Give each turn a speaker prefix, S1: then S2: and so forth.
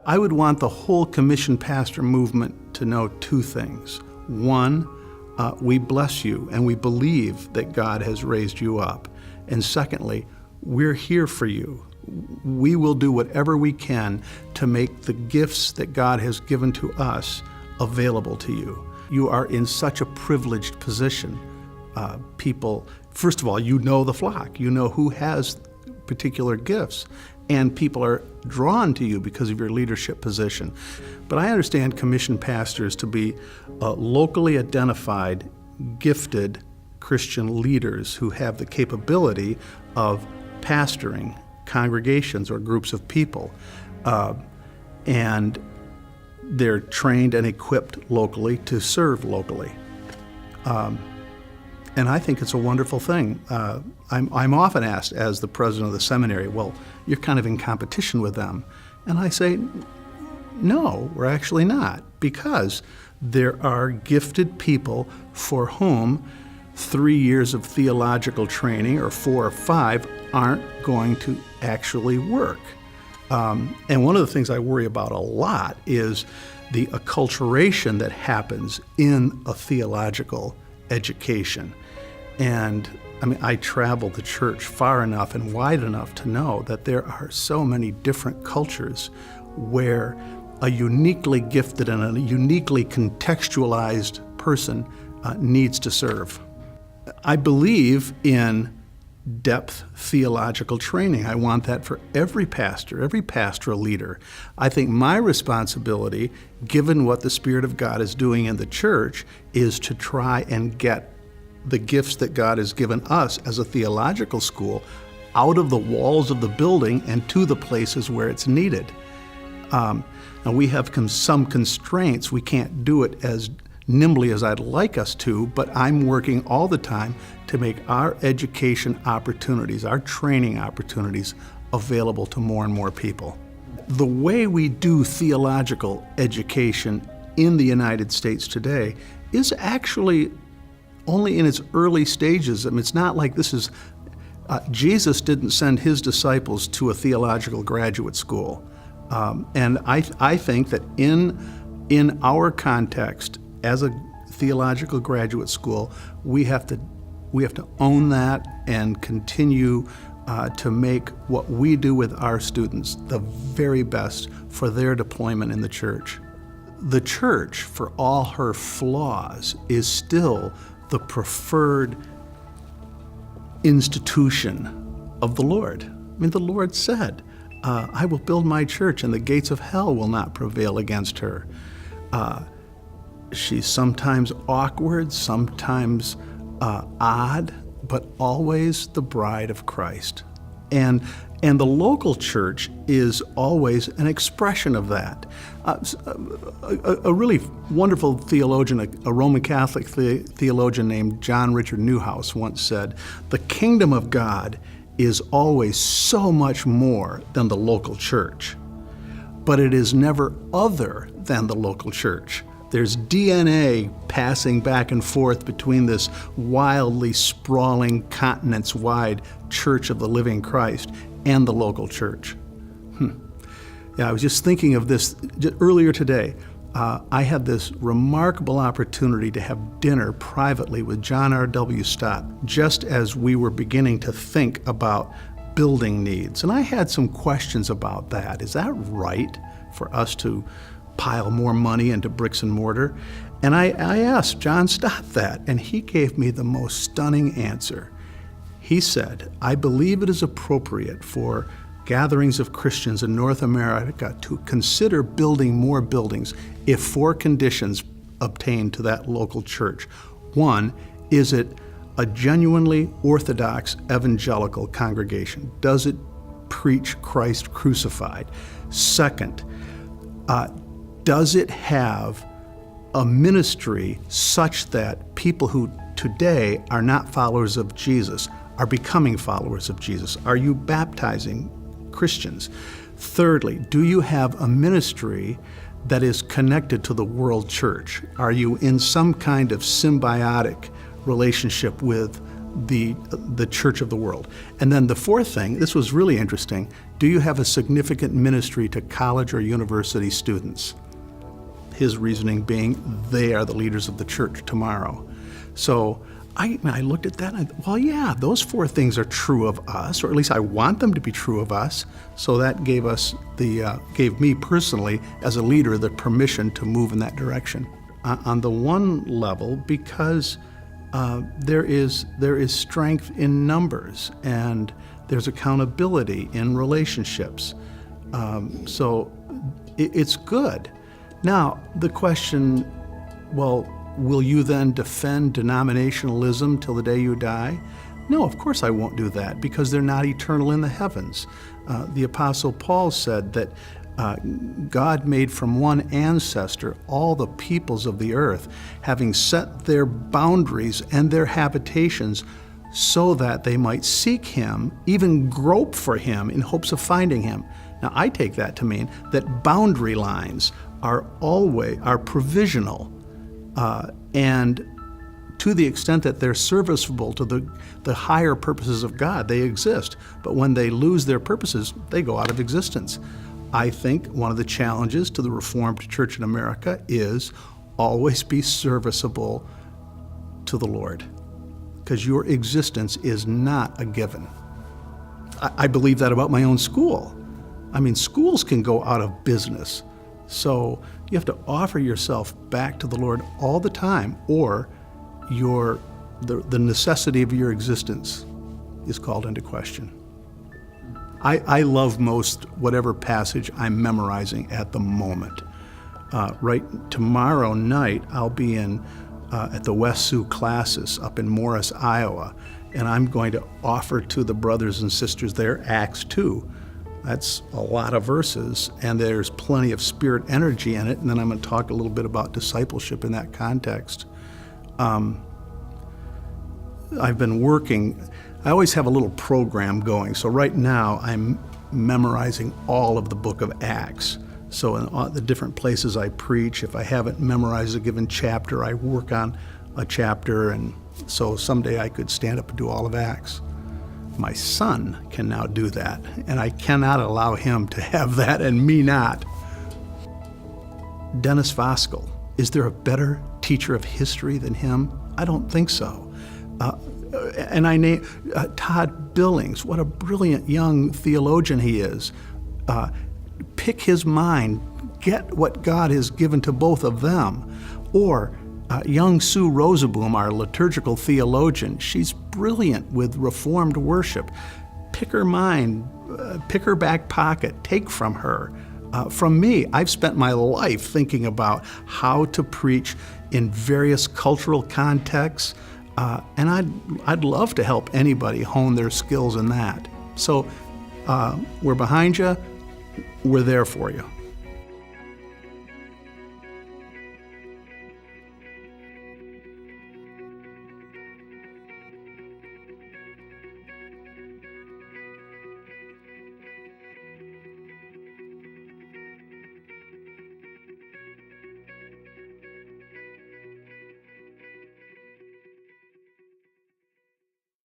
S1: I would want the whole commissioned pastor movement to know two things. One, we bless you and we believe that God has raised you up. And secondly, we're here for you. We will do whatever we can to make the gifts that God has given to us available to you. You are in such a privileged position. People, first of all, you know the flock. You know who has particular gifts, and people are drawn to you because of your leadership position. But I understand commissioned pastors to be locally identified, gifted Christian leaders who have the capability of pastoring congregations or groups of people. And they're trained and equipped locally to serve locally. And I think it's a wonderful thing. I'm often asked as the president of the seminary, well, you're kind of in competition with them. And I say, no, we're actually not, because there are gifted people for whom 3 years of theological training, or 4 or 5, aren't going to actually work. And one of the things I worry about a lot is the acculturation that happens in a theological education. And I mean, I travel the church far enough and wide enough to know that there are so many different cultures where a uniquely gifted and a uniquely contextualized person needs to serve. I believe in depth theological training. I want that for every pastor, every pastoral leader. I think my responsibility, given what the Spirit of God is doing in the church, is to try and get the gifts that God has given us as a theological school out of the walls of the building and to the places where it's needed. Now we have some constraints. We can't do it as nimbly as I'd like us to, but I'm working all the time to make our education opportunities, our training opportunities, available to more and more people. The way we do theological education in the United States today is actually only in its early stages. I mean, it's not like this is, Jesus didn't send his disciples to a theological graduate school. And I think that in our context, as a theological graduate school, we have to own that and continue to make what we do with our students the very best for their deployment in the church. The church, for all her flaws, is still the preferred institution of the Lord. I mean, the Lord said, I will build my church and the gates of hell will not prevail against her. She's sometimes awkward, sometimes odd, but always the bride of Christ. And the local church is always an expression of that. A really wonderful theologian, a Roman Catholic theologian named John Richard Newhouse once said, "The kingdom of God is always so much more than the local church, but it is never other than the local church." There's DNA passing back and forth between this wildly sprawling, continents-wide church of the living Christ and the local church. Yeah, I was just thinking of this earlier today. I had this remarkable opportunity to have dinner privately with John R.W. Stott, just as we were beginning to think about building needs. And I had some questions about that. Is that right for us to pile more money into bricks and mortar? And I asked John Stott that, and he gave me the most stunning answer. He said, "I believe it is appropriate for gatherings of Christians in North America to consider building more buildings if 4 conditions obtain to that local church. 1, is it a genuinely Orthodox evangelical congregation? Does it preach Christ crucified? 2nd, does it have a ministry such that people who today are not followers of Jesus are becoming followers of Jesus? Are you baptizing Christians? Thirdly, do you have a ministry that is connected to the world church? Are you in some kind of symbiotic relationship with the church of the world. And then the fourth thing, this was really interesting, do you have a significant ministry to college or university students? His reasoning being, they are the leaders of the church tomorrow. So I looked at that and I thought, well, yeah, those four things are true of us, or at least I want them to be true of us. So that gave me personally, as a leader, the permission to move in that direction. On the one level, because there is strength in numbers, and there's accountability in relationships. So it's good. Now, the question, well, will you then defend denominationalism till the day you die? No, of course I won't do that, because they're not eternal in the heavens. The Apostle Paul said that God made from one ancestor all the peoples of the earth, having set their boundaries and their habitations so that they might seek him, even grope for him in hopes of finding him. Now, I take that to mean that boundary lines are provisional, and to the extent that they're serviceable to the higher purposes of God, they exist. But when they lose their purposes, they go out of existence. I think one of the challenges to the Reformed Church in America is always be serviceable to the Lord, because your existence is not a given. I believe that about my own school. I mean, schools can go out of business. So you have to offer yourself back to the Lord all the time, or the necessity of your existence is called into question. I love most whatever passage I'm memorizing at the moment. Right tomorrow night, I'll be at the West Sioux classes up in Morris, Iowa, and I'm going to offer to the brothers and sisters there Acts 2. That's a lot of verses, and there's plenty of spirit energy in it, and then I'm going to talk a little bit about discipleship in that context. I've been working, I always have a little program going, so right now I'm memorizing all of the book of Acts. So in all the different places I preach, if I haven't memorized a given chapter, I work on a chapter, and so someday I could stand up and do all of Acts. My son can now do that, and I cannot allow him to have that and me not. Dennis Voskuil, is there a better teacher of history than him? I don't think so. And I name Todd Billings, what a brilliant young theologian he is. Pick his mind, get what God has given to both of them. Or young Sue Rosenboom, our liturgical theologian, she's brilliant with Reformed worship. Pick her mind, pick her back pocket, take from her. From me, I've spent my life thinking about how to preach in various cultural contexts, and I'd love to help anybody hone their skills in that. So we're behind you, we're there for you.